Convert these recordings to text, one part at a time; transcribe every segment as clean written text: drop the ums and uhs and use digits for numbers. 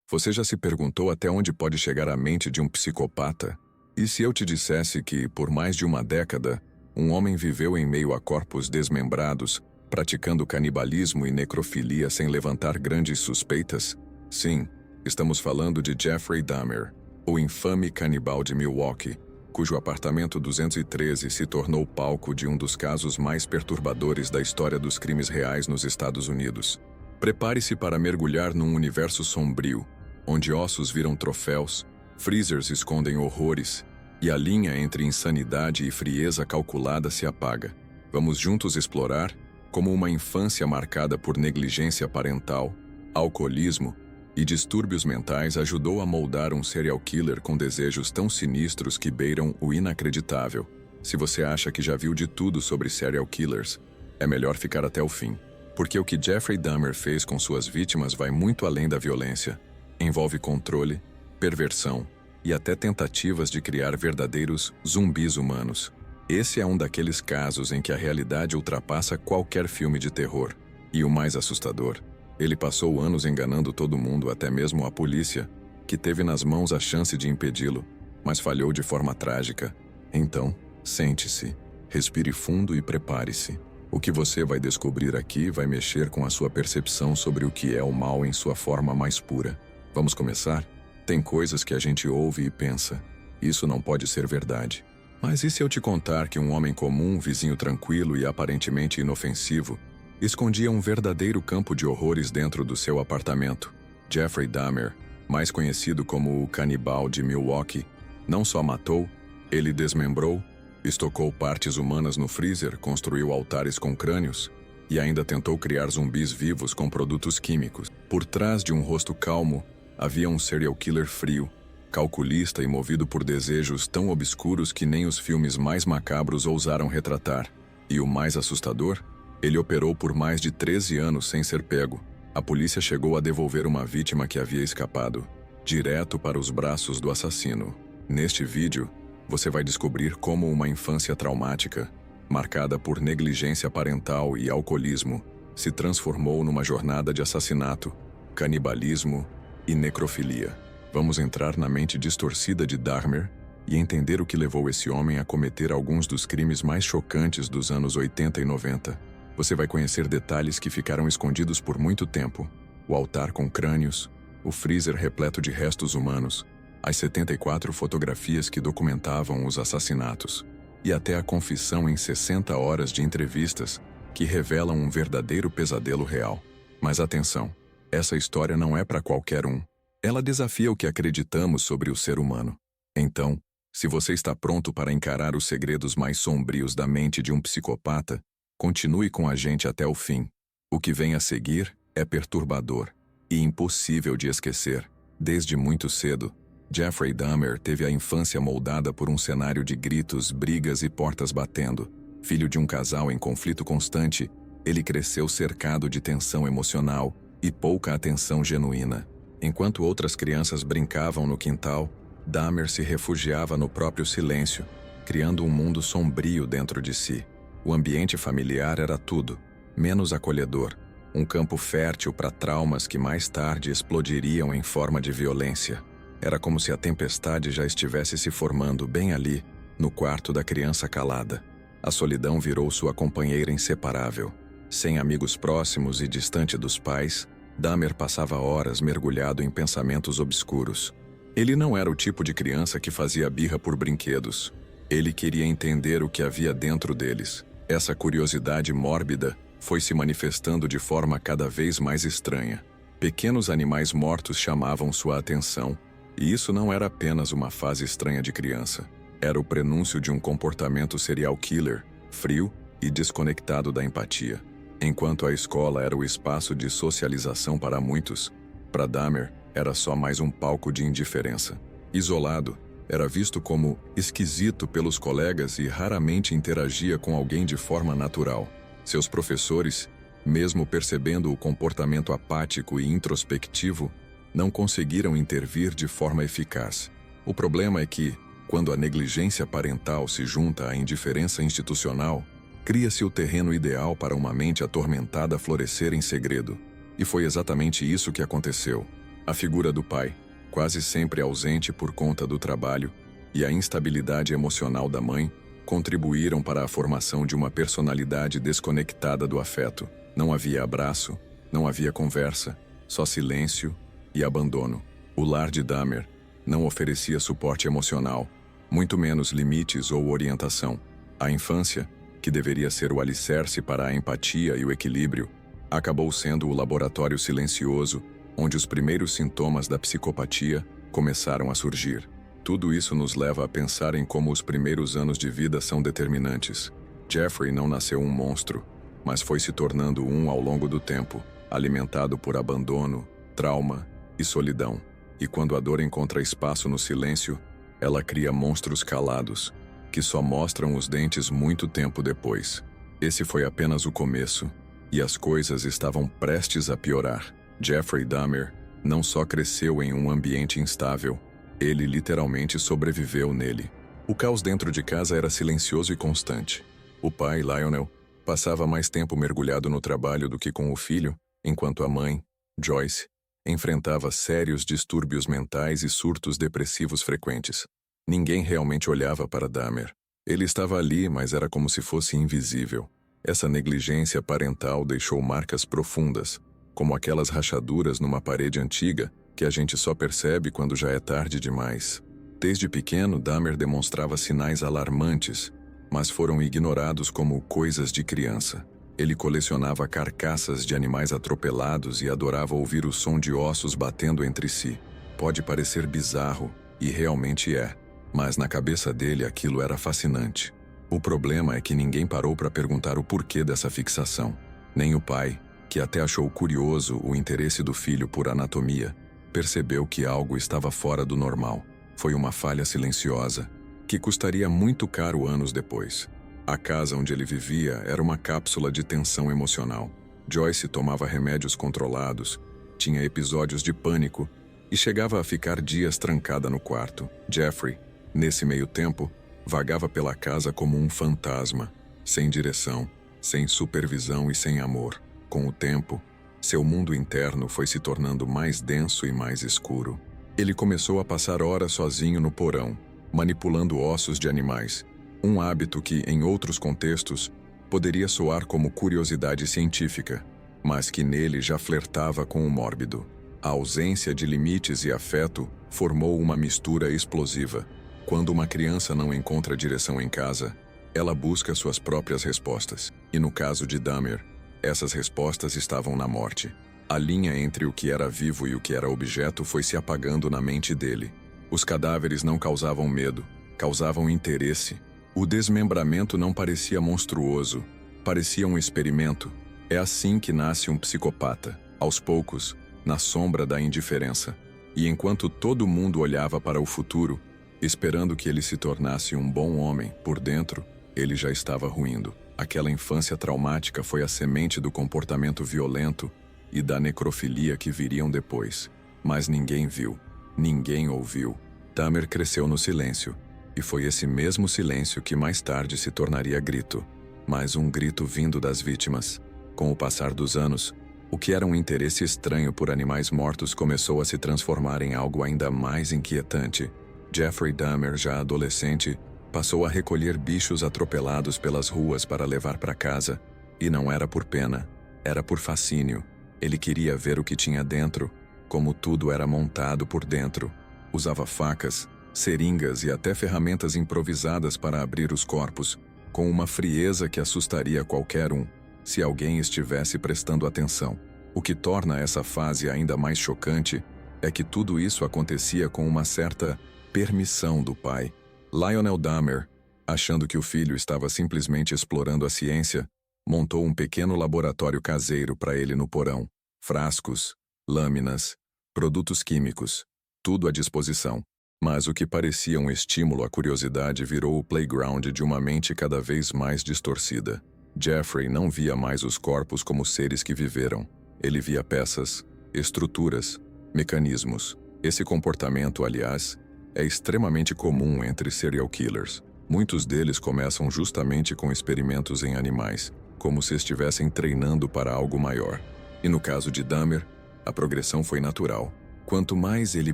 Você já se perguntou até onde pode chegar a mente de um psicopata? E se eu te dissesse que, por mais de uma década, um homem viveu em meio a corpos desmembrados, praticando canibalismo e necrofilia sem levantar grandes suspeitas? Sim, estamos falando de Jeffrey Dahmer, o infame canibal de Milwaukee, cujo apartamento 213 se tornou palco de um dos casos mais perturbadores da história dos crimes reais nos Estados Unidos. Prepare-se para mergulhar num universo sombrio, onde ossos viram troféus, freezers escondem horrores, e a linha entre insanidade e frieza calculada se apaga. Vamos juntos explorar como uma infância marcada por negligência parental, alcoolismo e distúrbios mentais ajudou a moldar um serial killer com desejos tão sinistros que beiram o inacreditável. Se você acha que já viu de tudo sobre serial killers, é melhor ficar até o fim, porque o que Jeffrey Dahmer fez com suas vítimas vai muito além da violência. Envolve controle, perversão e até tentativas de criar verdadeiros zumbis humanos. Esse é um daqueles casos em que a realidade ultrapassa qualquer filme de terror. E o mais assustador, ele passou anos enganando todo mundo, até mesmo a polícia, que teve nas mãos a chance de impedi-lo, mas falhou de forma trágica. Então, sente-se, respire fundo e prepare-se. O que você vai descobrir aqui vai mexer com a sua percepção sobre o que é o mal em sua forma mais pura. Vamos começar? Tem coisas que a gente ouve e pensa, isso não pode ser verdade. Mas e se eu te contar que um homem comum, vizinho tranquilo e aparentemente inofensivo, escondia um verdadeiro campo de horrores dentro do seu apartamento? Jeffrey Dahmer, mais conhecido como o canibal de Milwaukee, não só matou, ele desmembrou, estocou partes humanas no freezer, construiu altares com crânios e ainda tentou criar zumbis vivos com produtos químicos. Por trás de um rosto calmo, havia um serial killer frio, calculista e movido por desejos tão obscuros que nem os filmes mais macabros ousaram retratar. E o mais assustador? Ele operou por mais de 13 anos sem ser pego. A polícia chegou a devolver uma vítima que havia escapado, direto para os braços do assassino. Neste vídeo, você vai descobrir como uma infância traumática, marcada por negligência parental e alcoolismo, se transformou numa jornada de assassinato, canibalismo e necrofilia. Vamos entrar na mente distorcida de Dahmer e entender o que levou esse homem a cometer alguns dos crimes mais chocantes dos anos 80 e 90. Você vai conhecer detalhes que ficaram escondidos por muito tempo: o altar com crânios, o freezer repleto de restos humanos, as 74 fotografias que documentavam os assassinatos, e até a confissão em 60 horas de entrevistas que revelam um verdadeiro pesadelo real. Mas atenção, essa história não é para qualquer um. Ela desafia o que acreditamos sobre o ser humano. Então, se você está pronto para encarar os segredos mais sombrios da mente de um psicopata, continue com a gente até o fim. O que vem a seguir é perturbador e impossível de esquecer. Desde muito cedo, Jeffrey Dahmer teve a infância moldada por um cenário de gritos, brigas e portas batendo. Filho de um casal em conflito constante, ele cresceu cercado de tensão emocional e pouca atenção genuína. Enquanto outras crianças brincavam no quintal, Dahmer se refugiava no próprio silêncio, criando um mundo sombrio dentro de si. O ambiente familiar era tudo, menos acolhedor, um campo fértil para traumas que mais tarde explodiriam em forma de violência. Era como se a tempestade já estivesse se formando bem ali, no quarto da criança calada. A solidão virou sua companheira inseparável. Sem amigos próximos e distante dos pais, Dahmer passava horas mergulhado em pensamentos obscuros. Ele não era o tipo de criança que fazia birra por brinquedos. Ele queria entender o que havia dentro deles. Essa curiosidade mórbida foi se manifestando de forma cada vez mais estranha. Pequenos animais mortos chamavam sua atenção, e isso não era apenas uma fase estranha de criança. Era o prenúncio de um comportamento serial killer, frio e desconectado da empatia. Enquanto a escola era o espaço de socialização para muitos, para Dahmer era só mais um palco de indiferença. Isolado, era visto como esquisito pelos colegas e raramente interagia com alguém de forma natural. Seus professores, mesmo percebendo o comportamento apático e introspectivo, não conseguiram intervir de forma eficaz. O problema é que, quando a negligência parental se junta à indiferença institucional, cria-se o terreno ideal para uma mente atormentada florescer em segredo. E foi exatamente isso que aconteceu. A figura do pai, quase sempre ausente por conta do trabalho, e a instabilidade emocional da mãe contribuíram para a formação de uma personalidade desconectada do afeto. Não havia abraço, não havia conversa, só silêncio e abandono. O lar de Dahmer não oferecia suporte emocional, muito menos limites ou orientação. A infância, que deveria ser o alicerce para a empatia e o equilíbrio, acabou sendo o laboratório silencioso onde os primeiros sintomas da psicopatia começaram a surgir. Tudo isso nos leva a pensar em como os primeiros anos de vida são determinantes. Jeffrey não nasceu um monstro, mas foi se tornando um ao longo do tempo, alimentado por abandono, trauma e solidão. E quando a dor encontra espaço no silêncio, ela cria monstros calados, que só mostram os dentes muito tempo depois. Esse foi apenas o começo, e as coisas estavam prestes a piorar. Jeffrey Dahmer não só cresceu em um ambiente instável, ele literalmente sobreviveu nele. O caos dentro de casa era silencioso e constante. O pai, Lionel, passava mais tempo mergulhado no trabalho do que com o filho, enquanto a mãe, Joyce, enfrentava sérios distúrbios mentais e surtos depressivos frequentes. Ninguém realmente olhava para Dahmer. Ele estava ali, mas era como se fosse invisível. Essa negligência parental deixou marcas profundas, como aquelas rachaduras numa parede antiga que a gente só percebe quando já é tarde demais. Desde pequeno, Dahmer demonstrava sinais alarmantes, mas foram ignorados como coisas de criança. Ele colecionava carcaças de animais atropelados e adorava ouvir o som de ossos batendo entre si. Pode parecer bizarro, e realmente é, mas na cabeça dele aquilo era fascinante. O problema é que ninguém parou para perguntar o porquê dessa fixação. Nem o pai, que até achou curioso o interesse do filho por anatomia, percebeu que algo estava fora do normal. Foi uma falha silenciosa, que custaria muito caro anos depois. A casa onde ele vivia era uma cápsula de tensão emocional. Joyce tomava remédios controlados, tinha episódios de pânico e chegava a ficar dias trancada no quarto. Jeffrey, nesse meio tempo, vagava pela casa como um fantasma, sem direção, sem supervisão e sem amor. Com o tempo, seu mundo interno foi se tornando mais denso e mais escuro. Ele começou a passar horas sozinho no porão, manipulando ossos de animais, um hábito que, em outros contextos, poderia soar como curiosidade científica, mas que nele já flertava com o mórbido. A ausência de limites e afeto formou uma mistura explosiva. Quando uma criança não encontra direção em casa, ela busca suas próprias respostas. E no caso de Dahmer, essas respostas estavam na morte. A linha entre o que era vivo e o que era objeto foi se apagando na mente dele. Os cadáveres não causavam medo, causavam interesse. O desmembramento não parecia monstruoso, parecia um experimento. É assim que nasce um psicopata, aos poucos, na sombra da indiferença. E enquanto todo mundo olhava para o futuro, esperando que ele se tornasse um bom homem, por dentro, ele já estava ruindo. Aquela infância traumática foi a semente do comportamento violento e da necrofilia que viriam depois. Mas ninguém viu, ninguém ouviu. Dahmer cresceu no silêncio, e foi esse mesmo silêncio que mais tarde se tornaria grito. Mas um grito vindo das vítimas. Com o passar dos anos, o que era um interesse estranho por animais mortos começou a se transformar em algo ainda mais inquietante. Jeffrey Dahmer, já adolescente, passou a recolher bichos atropelados pelas ruas para levar para casa. E não era por pena, era por fascínio. Ele queria ver o que tinha dentro, como tudo era montado por dentro. Usava facas, seringas e até ferramentas improvisadas para abrir os corpos, com uma frieza que assustaria qualquer um, se alguém estivesse prestando atenção. O que torna essa fase ainda mais chocante é que tudo isso acontecia com uma certa permissão do pai. Lionel Dahmer, achando que o filho estava simplesmente explorando a ciência, montou um pequeno laboratório caseiro para ele no porão. Frascos, lâminas, produtos químicos, tudo à disposição. Mas o que parecia um estímulo à curiosidade virou o playground de uma mente cada vez mais distorcida. Jeffrey não via mais os corpos como seres que viveram. Ele via peças, estruturas, mecanismos. Esse comportamento, aliás, é extremamente comum entre serial killers. Muitos deles começam justamente com experimentos em animais, como se estivessem treinando para algo maior. E no caso de Dahmer, a progressão foi natural. Quanto mais ele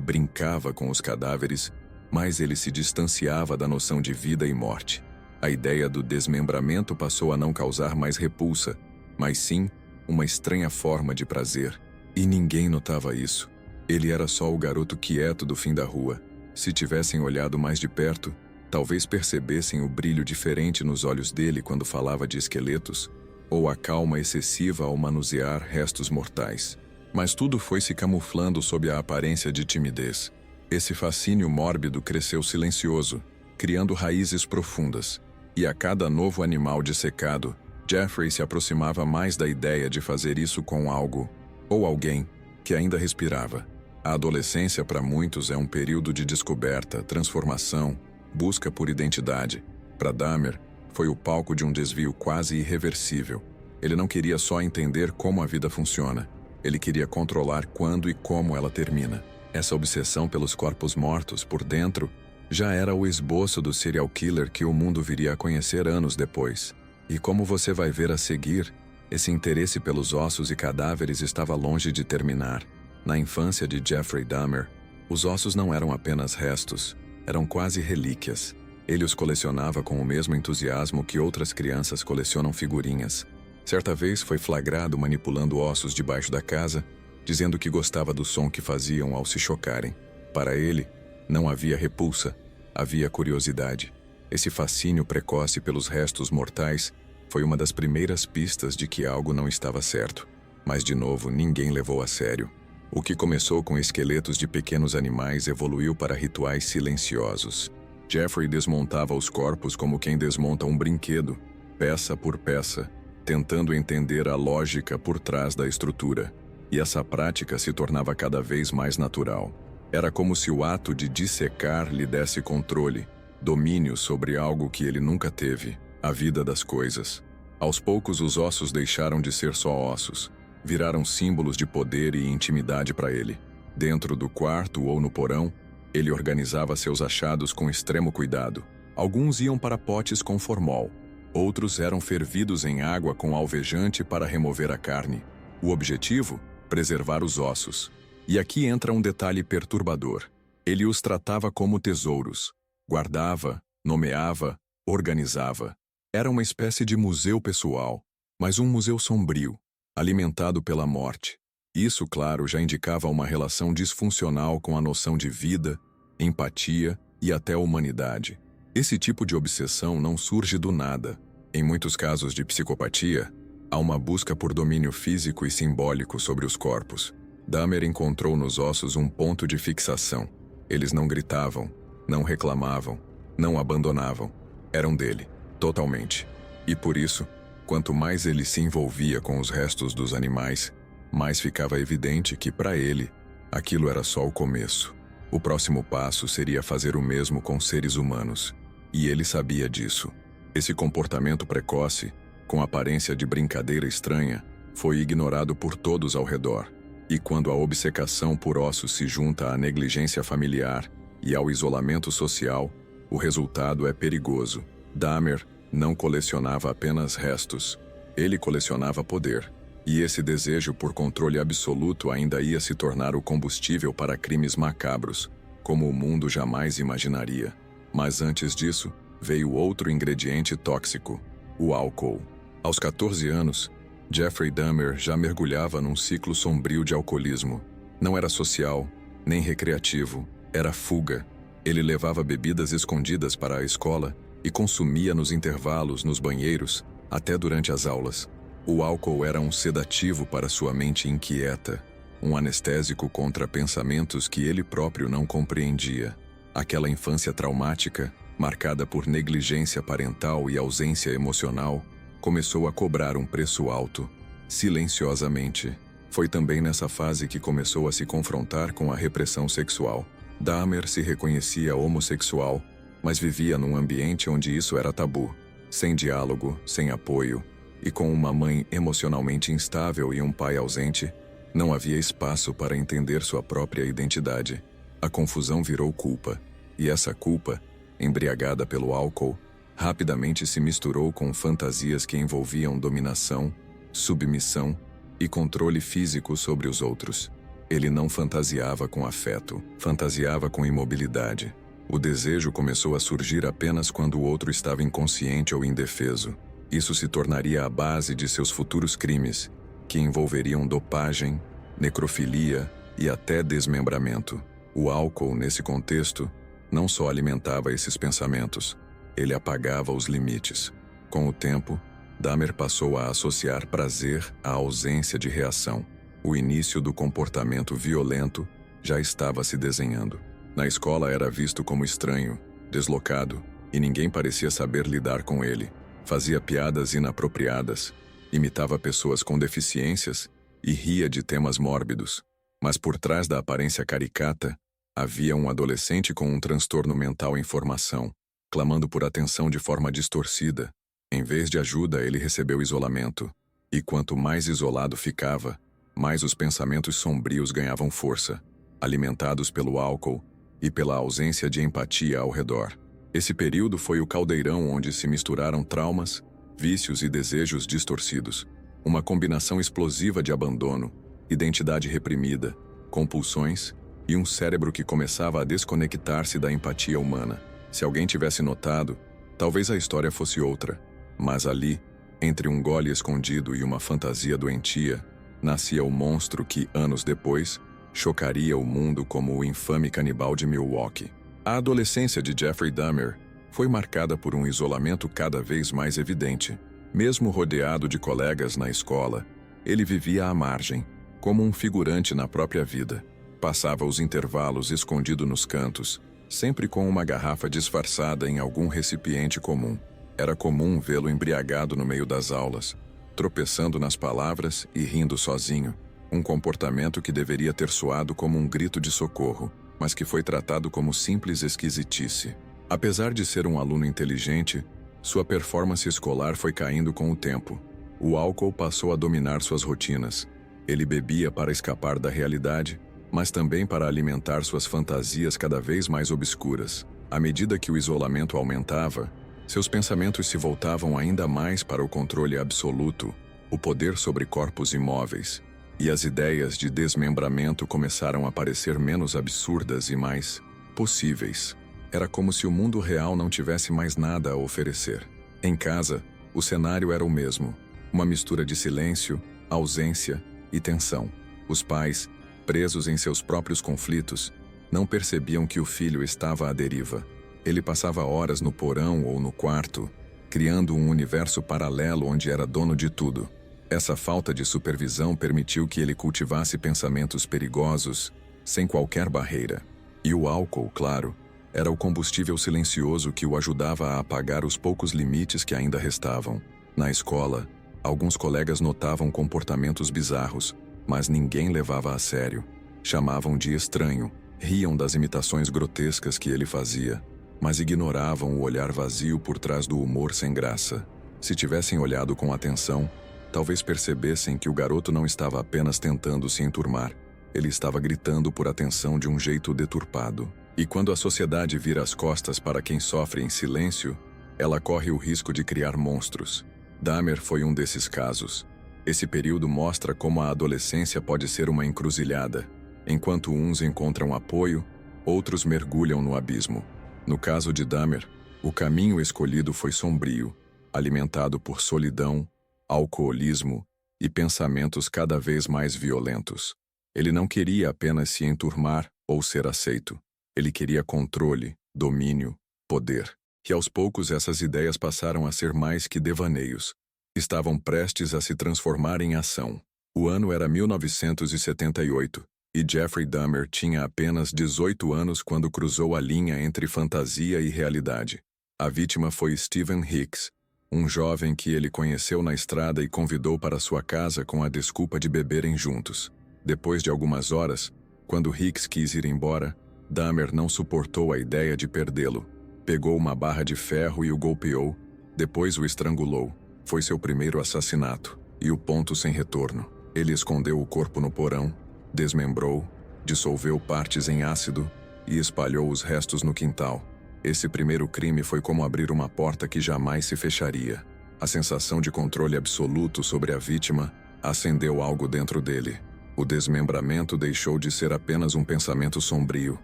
brincava com os cadáveres, mais ele se distanciava da noção de vida e morte. A ideia do desmembramento passou a não causar mais repulsa, mas sim uma estranha forma de prazer. E ninguém notava isso. Ele era só o garoto quieto do fim da rua. Se tivessem olhado mais de perto, talvez percebessem o brilho diferente nos olhos dele quando falava de esqueletos, ou a calma excessiva ao manusear restos mortais. Mas tudo foi se camuflando sob a aparência de timidez. Esse fascínio mórbido cresceu silencioso, criando raízes profundas. E a cada novo animal dissecado, Jeffrey se aproximava mais da ideia de fazer isso com algo, ou alguém, que ainda respirava. A adolescência para muitos é um período de descoberta, transformação, busca por identidade. Para Dahmer, foi o palco de um desvio quase irreversível. Ele não queria só entender como a vida funciona. Ele queria controlar quando e como ela termina. Essa obsessão pelos corpos mortos por dentro já era o esboço do serial killer que o mundo viria a conhecer anos depois. E como você vai ver a seguir, esse interesse pelos ossos e cadáveres estava longe de terminar. Na infância de Jeffrey Dahmer, os ossos não eram apenas restos, eram quase relíquias. Ele os colecionava com o mesmo entusiasmo que outras crianças colecionam figurinhas. Certa vez foi flagrado manipulando ossos debaixo da casa, dizendo que gostava do som que faziam ao se chocarem. Para ele, não havia repulsa, havia curiosidade. Esse fascínio precoce pelos restos mortais foi uma das primeiras pistas de que algo não estava certo. Mas, de novo, ninguém levou a sério. O que começou com esqueletos de pequenos animais evoluiu para rituais silenciosos. Jeffrey desmontava os corpos como quem desmonta um brinquedo, peça por peça, tentando entender a lógica por trás da estrutura. E essa prática se tornava cada vez mais natural. Era como se o ato de dissecar lhe desse controle, domínio sobre algo que ele nunca teve, a vida das coisas. Aos poucos os ossos deixaram de ser só ossos, viraram símbolos de poder e intimidade para ele. Dentro do quarto ou no porão, ele organizava seus achados com extremo cuidado. Alguns iam para potes com formol, outros eram fervidos em água com alvejante para remover a carne. O objetivo? Preservar os ossos. E aqui entra um detalhe perturbador. Ele os tratava como tesouros. Guardava, nomeava, organizava. Era uma espécie de museu pessoal, mas um museu sombrio, alimentado pela morte. Isso, claro, já indicava uma relação disfuncional com a noção de vida, empatia e até humanidade. Esse tipo de obsessão não surge do nada. Em muitos casos de psicopatia, há uma busca por domínio físico e simbólico sobre os corpos. Dahmer encontrou nos ossos um ponto de fixação. Eles não gritavam, não reclamavam, não abandonavam. Eram dele, totalmente. E por isso, quanto mais ele se envolvia com os restos dos animais, mais ficava evidente que, para ele, aquilo era só o começo. O próximo passo seria fazer o mesmo com seres humanos. E ele sabia disso. Esse comportamento precoce, com aparência de brincadeira estranha, foi ignorado por todos ao redor. E quando a obcecação por ossos se junta à negligência familiar e ao isolamento social, o resultado é perigoso. Dahmer não colecionava apenas restos, ele colecionava poder. E esse desejo por controle absoluto ainda ia se tornar o combustível para crimes macabros, como o mundo jamais imaginaria. Mas antes disso, veio outro ingrediente tóxico: o álcool. Aos 14 anos, Jeffrey Dahmer já mergulhava num ciclo sombrio de alcoolismo. Não era social, nem recreativo, era fuga. Ele levava bebidas escondidas para a escola e consumia nos intervalos, nos banheiros, até durante as aulas. O álcool era um sedativo para sua mente inquieta, um anestésico contra pensamentos que ele próprio não compreendia. Aquela infância traumática, marcada por negligência parental e ausência emocional, começou a cobrar um preço alto, silenciosamente. Foi também nessa fase que começou a se confrontar com a repressão sexual. Dahmer se reconhecia homossexual, mas vivia num ambiente onde isso era tabu, sem diálogo, sem apoio, e com uma mãe emocionalmente instável e um pai ausente, não havia espaço para entender sua própria identidade. A confusão virou culpa, e essa culpa, embriagada pelo álcool, rapidamente se misturou com fantasias que envolviam dominação, submissão e controle físico sobre os outros. Ele não fantasiava com afeto, fantasiava com imobilidade. O desejo começou a surgir apenas quando o outro estava inconsciente ou indefeso. Isso se tornaria a base de seus futuros crimes, que envolveriam dopagem, necrofilia e até desmembramento. O álcool, nesse contexto, não só alimentava esses pensamentos, ele apagava os limites. Com o tempo, Dahmer passou a associar prazer à ausência de reação. O início do comportamento violento já estava se desenhando. Na escola era visto como estranho, deslocado, e ninguém parecia saber lidar com ele. Fazia piadas inapropriadas, imitava pessoas com deficiências e ria de temas mórbidos. Mas por trás da aparência caricata, havia um adolescente com um transtorno mental em formação, clamando por atenção de forma distorcida. Em vez de ajuda, ele recebeu isolamento. E quanto mais isolado ficava, mais os pensamentos sombrios ganhavam força, alimentados pelo álcool e pela ausência de empatia ao redor. Esse período foi o caldeirão onde se misturaram traumas, vícios e desejos distorcidos. Uma combinação explosiva de abandono, identidade reprimida, compulsões e um cérebro que começava a desconectar-se da empatia humana. Se alguém tivesse notado, talvez a história fosse outra. Mas ali, entre um gole escondido e uma fantasia doentia, nascia o monstro que, anos depois, chocaria o mundo como o infame canibal de Milwaukee. A adolescência de Jeffrey Dahmer foi marcada por um isolamento cada vez mais evidente. Mesmo rodeado de colegas na escola, ele vivia à margem, como um figurante na própria vida. Passava os intervalos escondido nos cantos, sempre com uma garrafa disfarçada em algum recipiente comum. Era comum vê-lo embriagado no meio das aulas, tropeçando nas palavras e rindo sozinho, um comportamento que deveria ter soado como um grito de socorro, mas que foi tratado como simples esquisitice. Apesar de ser um aluno inteligente, sua performance escolar foi caindo com o tempo. O álcool passou a dominar suas rotinas. Ele bebia para escapar da realidade, mas também para alimentar suas fantasias cada vez mais obscuras. À medida que o isolamento aumentava, seus pensamentos se voltavam ainda mais para o controle absoluto, o poder sobre corpos imóveis, e as ideias de desmembramento começaram a parecer menos absurdas e mais possíveis. Era como se o mundo real não tivesse mais nada a oferecer. Em casa, o cenário era o mesmo, uma mistura de silêncio, ausência e tensão. Os pais, presos em seus próprios conflitos, não percebiam que o filho estava à deriva. Ele passava horas no porão ou no quarto, criando um universo paralelo onde era dono de tudo. Essa falta de supervisão permitiu que ele cultivasse pensamentos perigosos, sem qualquer barreira. E o álcool, claro, era o combustível silencioso que o ajudava a apagar os poucos limites que ainda restavam. Na escola, alguns colegas notavam comportamentos bizarros, mas ninguém levava a sério. Chamavam de estranho, riam das imitações grotescas que ele fazia, mas ignoravam o olhar vazio por trás do humor sem graça. Se tivessem olhado com atenção, talvez percebessem que o garoto não estava apenas tentando se enturmar, ele estava gritando por atenção de um jeito deturpado. E quando a sociedade vira as costas para quem sofre em silêncio, ela corre o risco de criar monstros. Dahmer foi um desses casos. Esse período mostra como a adolescência pode ser uma encruzilhada. Enquanto uns encontram apoio, outros mergulham no abismo. No caso de Dahmer, o caminho escolhido foi sombrio, alimentado por solidão, alcoolismo e pensamentos cada vez mais violentos. Ele não queria apenas se enturmar ou ser aceito. Ele queria controle, domínio, poder. E aos poucos essas ideias passaram a ser mais que devaneios. Estavam prestes a se transformar em ação. O ano era 1978. E Jeffrey Dahmer tinha apenas 18 anos quando cruzou a linha entre fantasia e realidade. A vítima foi Stephen Hicks, um jovem que ele conheceu na estrada e convidou para sua casa com a desculpa de beberem juntos. Depois de algumas horas, quando Hicks quis ir embora, Dahmer não suportou a ideia de perdê-lo. Pegou uma barra de ferro e o golpeou, depois o estrangulou. Foi seu primeiro assassinato, e o ponto sem retorno. Ele escondeu o corpo no porão, desmembrou, dissolveu partes em ácido e espalhou os restos no quintal. Esse primeiro crime foi como abrir uma porta que jamais se fecharia. A sensação de controle absoluto sobre a vítima acendeu algo dentro dele. O desmembramento deixou de ser apenas um pensamento sombrio,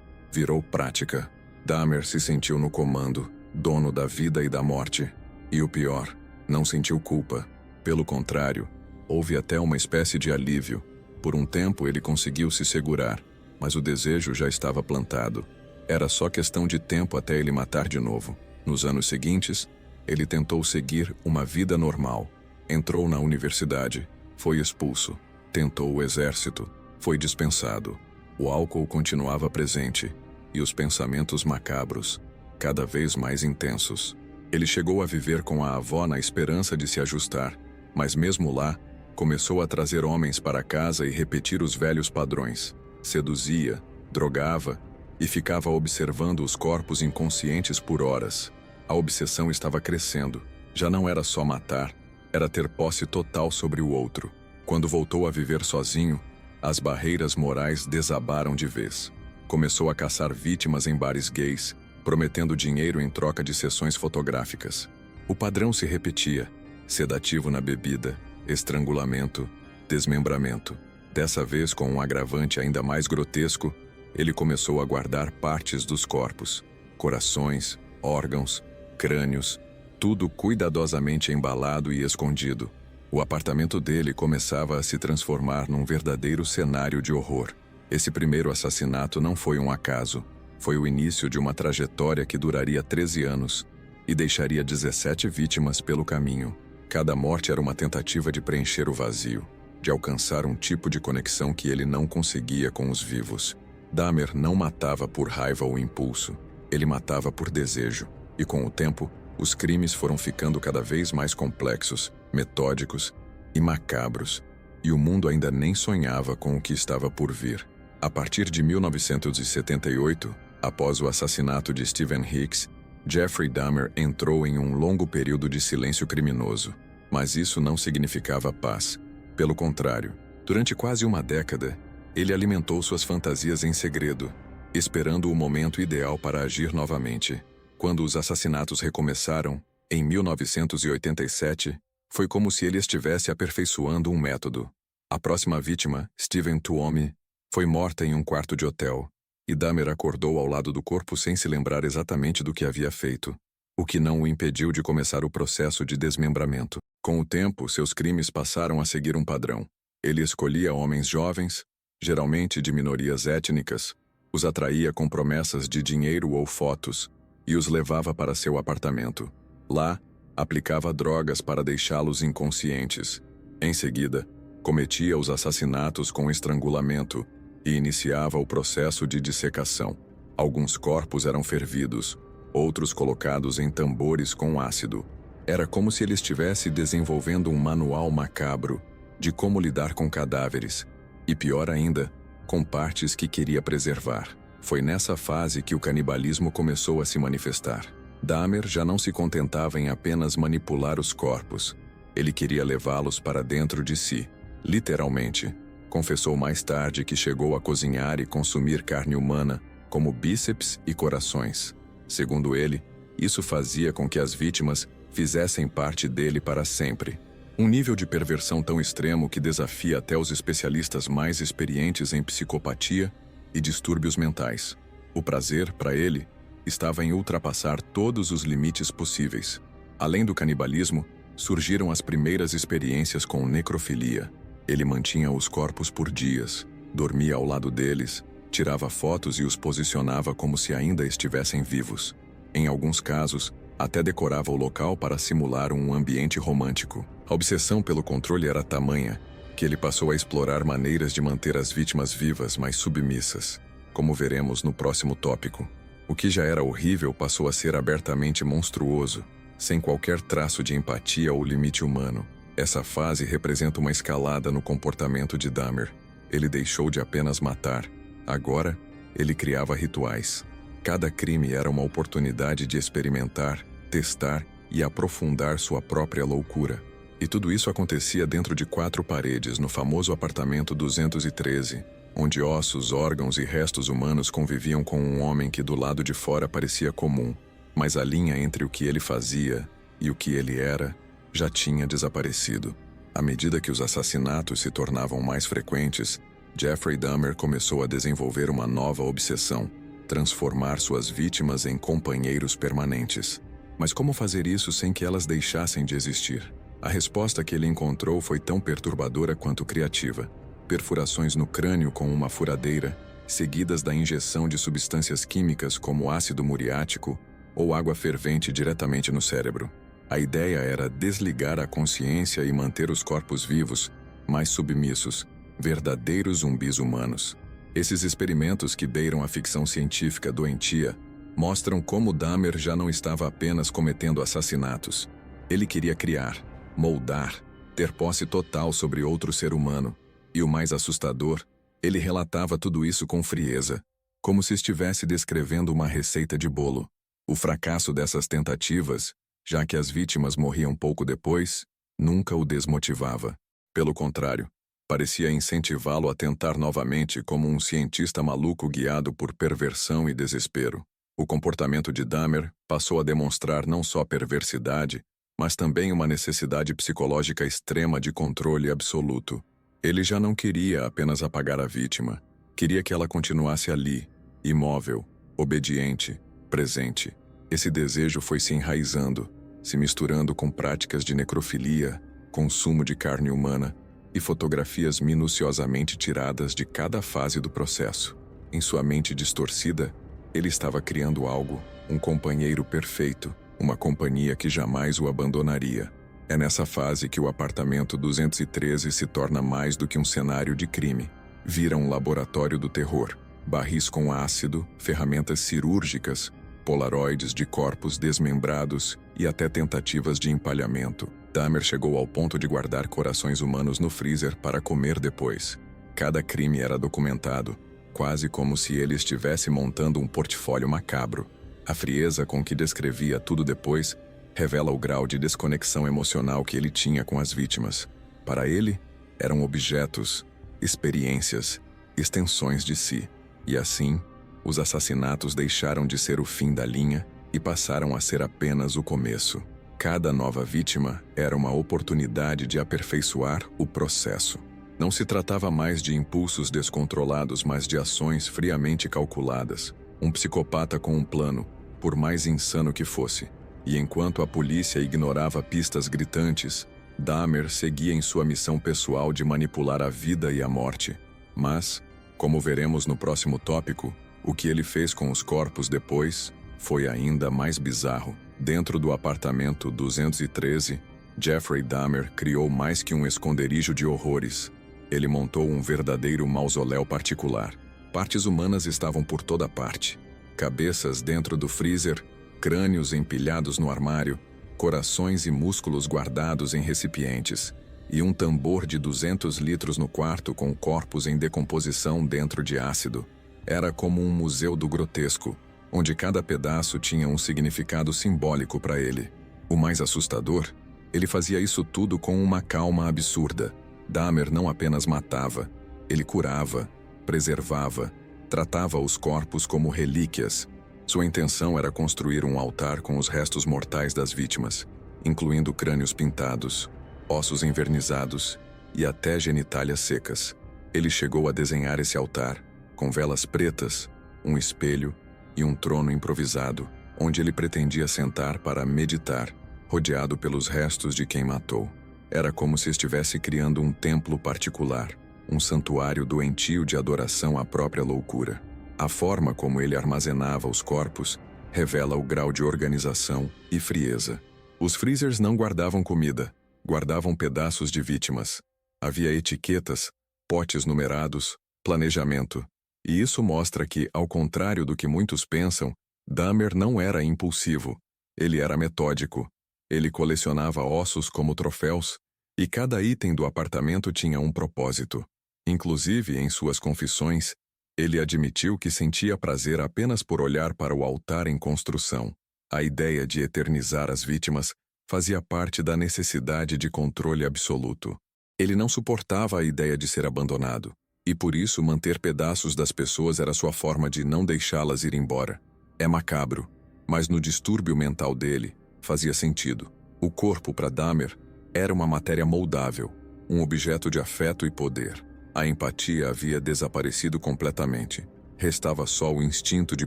virou prática. Dahmer se sentiu no comando, dono da vida e da morte. E o pior, não sentiu culpa. Pelo contrário, houve até uma espécie de alívio. Por um tempo ele conseguiu se segurar, mas o desejo já estava plantado. Era só questão de tempo até ele matar de novo. Nos anos seguintes, ele tentou seguir uma vida normal. Entrou na universidade, foi expulso. Tentou o exército, foi dispensado. O álcool continuava presente, e os pensamentos macabros, cada vez mais intensos. Ele chegou a viver com a avó na esperança de se ajustar, mas mesmo lá, começou a trazer homens para casa e repetir os velhos padrões. Seduzia, drogava e ficava observando os corpos inconscientes por horas. A obsessão estava crescendo. Já não era só matar, era ter posse total sobre o outro. Quando voltou a viver sozinho, as barreiras morais desabaram de vez. Começou a caçar vítimas em bares gays, prometendo dinheiro em troca de sessões fotográficas. O padrão se repetia: sedativo na bebida, estrangulamento, desmembramento. Dessa vez, com um agravante ainda mais grotesco, ele começou a guardar partes dos corpos, corações, órgãos, crânios, tudo cuidadosamente embalado e escondido. O apartamento dele começava a se transformar num verdadeiro cenário de horror. Esse primeiro assassinato não foi um acaso. Foi o início de uma trajetória que duraria 13 anos e deixaria 17 vítimas pelo caminho. Cada morte era uma tentativa de preencher o vazio, de alcançar um tipo de conexão que ele não conseguia com os vivos. Dahmer não matava por raiva ou impulso. Ele matava por desejo. E com o tempo, os crimes foram ficando cada vez mais complexos, metódicos e macabros, e o mundo ainda nem sonhava com o que estava por vir. A partir de 1978, após o assassinato de Stephen Hicks, Jeffrey Dahmer entrou em um longo período de silêncio criminoso. Mas isso não significava paz. Pelo contrário, durante quase uma década, ele alimentou suas fantasias em segredo, esperando o momento ideal para agir novamente. Quando os assassinatos recomeçaram, em 1987, foi como se ele estivesse aperfeiçoando um método. A próxima vítima, Steven Tuomi, foi morta em um quarto de hotel, e Dahmer acordou ao lado do corpo sem se lembrar exatamente do que havia feito, o que não o impediu de começar o processo de desmembramento. Com o tempo, seus crimes passaram a seguir um padrão. Ele escolhia homens jovens, geralmente de minorias étnicas, os atraía com promessas de dinheiro ou fotos, e os levava para seu apartamento. Lá, aplicava drogas para deixá-los inconscientes. Em seguida, cometia os assassinatos com estrangulamento e iniciava o processo de dissecação. Alguns corpos eram fervidos, outros colocados em tambores com ácido. Era como se ele estivesse desenvolvendo um manual macabro de como lidar com cadáveres, e pior ainda, com partes que queria preservar. Foi nessa fase que o canibalismo começou a se manifestar. Dahmer já não se contentava em apenas manipular os corpos. Ele queria levá-los para dentro de si, literalmente. Confessou mais tarde que chegou a cozinhar e consumir carne humana, como bíceps e corações. Segundo ele, isso fazia com que as vítimas fizessem parte dele para sempre. Um nível de perversão tão extremo que desafia até os especialistas mais experientes em psicopatia e distúrbios mentais. O prazer, para ele, estava em ultrapassar todos os limites possíveis. Além do canibalismo, surgiram as primeiras experiências com necrofilia. Ele mantinha os corpos por dias, dormia ao lado deles, tirava fotos e os posicionava como se ainda estivessem vivos. Em alguns casos, até decorava o local para simular um ambiente romântico. A obsessão pelo controle era tamanha que ele passou a explorar maneiras de manter as vítimas vivas, mas submissas, como veremos no próximo tópico. O que já era horrível passou a ser abertamente monstruoso, sem qualquer traço de empatia ou limite humano. Essa fase representa uma escalada no comportamento de Dahmer. Ele deixou de apenas matar. Agora, ele criava rituais. Cada crime era uma oportunidade de experimentar, testar e aprofundar sua própria loucura. E tudo isso acontecia dentro de 4 paredes, no famoso apartamento 213, onde ossos, órgãos e restos humanos conviviam com um homem que do lado de fora parecia comum, mas a linha entre o que ele fazia e o que ele era já tinha desaparecido. À medida que os assassinatos se tornavam mais frequentes, Jeffrey Dahmer começou a desenvolver uma nova obsessão: transformar suas vítimas em companheiros permanentes. Mas como fazer isso sem que elas deixassem de existir? A resposta que ele encontrou foi tão perturbadora quanto criativa: perfurações no crânio com uma furadeira, seguidas da injeção de substâncias químicas como ácido muriático ou água fervente diretamente no cérebro. A ideia era desligar a consciência e manter os corpos vivos, mas submissos, verdadeiros zumbis humanos. Esses experimentos, que beiram a ficção científica doentia, mostram como Dahmer já não estava apenas cometendo assassinatos. Ele queria criar, moldar, ter posse total sobre outro ser humano. E o mais assustador, ele relatava tudo isso com frieza, como se estivesse descrevendo uma receita de bolo. O fracasso dessas tentativas, já que as vítimas morriam pouco depois, nunca o desmotivava. Pelo contrário, parecia incentivá-lo a tentar novamente como um cientista maluco guiado por perversão e desespero. O comportamento de Dahmer passou a demonstrar não só perversidade, mas também uma necessidade psicológica extrema de controle absoluto. Ele já não queria apenas apagar a vítima, queria que ela continuasse ali, imóvel, obediente, presente. Esse desejo foi se enraizando, se misturando com práticas de necrofilia, consumo de carne humana e fotografias minuciosamente tiradas de cada fase do processo. Em sua mente distorcida, ele estava criando algo, um companheiro perfeito, uma companhia que jamais o abandonaria. É nessa fase que o apartamento 213 se torna mais do que um cenário de crime. Vira um laboratório do terror. Barris com ácido, ferramentas cirúrgicas, polaroides de corpos desmembrados e até tentativas de empalhamento. Dahmer chegou ao ponto de guardar corações humanos no freezer para comer depois. Cada crime era documentado, quase como se ele estivesse montando um portfólio macabro. A frieza com que descrevia tudo depois revela o grau de desconexão emocional que ele tinha com as vítimas. Para ele, eram objetos, experiências, extensões de si. E assim, os assassinatos deixaram de ser o fim da linha e passaram a ser apenas o começo. Cada nova vítima era uma oportunidade de aperfeiçoar o processo. Não se tratava mais de impulsos descontrolados, mas de ações friamente calculadas. Um psicopata com um plano, por mais insano que fosse. E enquanto a polícia ignorava pistas gritantes, Dahmer seguia em sua missão pessoal de manipular a vida e a morte. Mas, como veremos no próximo tópico, o que ele fez com os corpos depois foi ainda mais bizarro. Dentro do apartamento 213, Jeffrey Dahmer criou mais que um esconderijo de horrores. Ele montou um verdadeiro mausoléu particular. Partes humanas estavam por toda parte. Cabeças dentro do freezer, crânios empilhados no armário, corações e músculos guardados em recipientes, e um tambor de 200 litros no quarto com corpos em decomposição dentro de ácido. Era como um museu do grotesco, onde cada pedaço tinha um significado simbólico para ele. O mais assustador, ele fazia isso tudo com uma calma absurda. Dahmer não apenas matava, ele curava, preservava, tratava os corpos como relíquias. Sua intenção era construir um altar com os restos mortais das vítimas, incluindo crânios pintados, ossos envernizados e até genitálias secas. Ele chegou a desenhar esse altar, com velas pretas, um espelho e um trono improvisado, onde ele pretendia sentar para meditar, rodeado pelos restos de quem matou. Era como se estivesse criando um templo particular, um santuário doentio de adoração à própria loucura. A forma como ele armazenava os corpos revela o grau de organização e frieza. Os freezers não guardavam comida, guardavam pedaços de vítimas. Havia etiquetas, potes numerados, planejamento. E isso mostra que, ao contrário do que muitos pensam, Dahmer não era impulsivo. Ele era metódico. Ele colecionava ossos como troféus, e cada item do apartamento tinha um propósito. Inclusive, em suas confissões, ele admitiu que sentia prazer apenas por olhar para o altar em construção. A ideia de eternizar as vítimas fazia parte da necessidade de controle absoluto. Ele não suportava a ideia de ser abandonado, e por isso manter pedaços das pessoas era sua forma de não deixá-las ir embora. É macabro, mas no distúrbio mental dele, fazia sentido. O corpo, para Dahmer, era uma matéria moldável, um objeto de afeto e poder. A empatia havia desaparecido completamente. Restava só o instinto de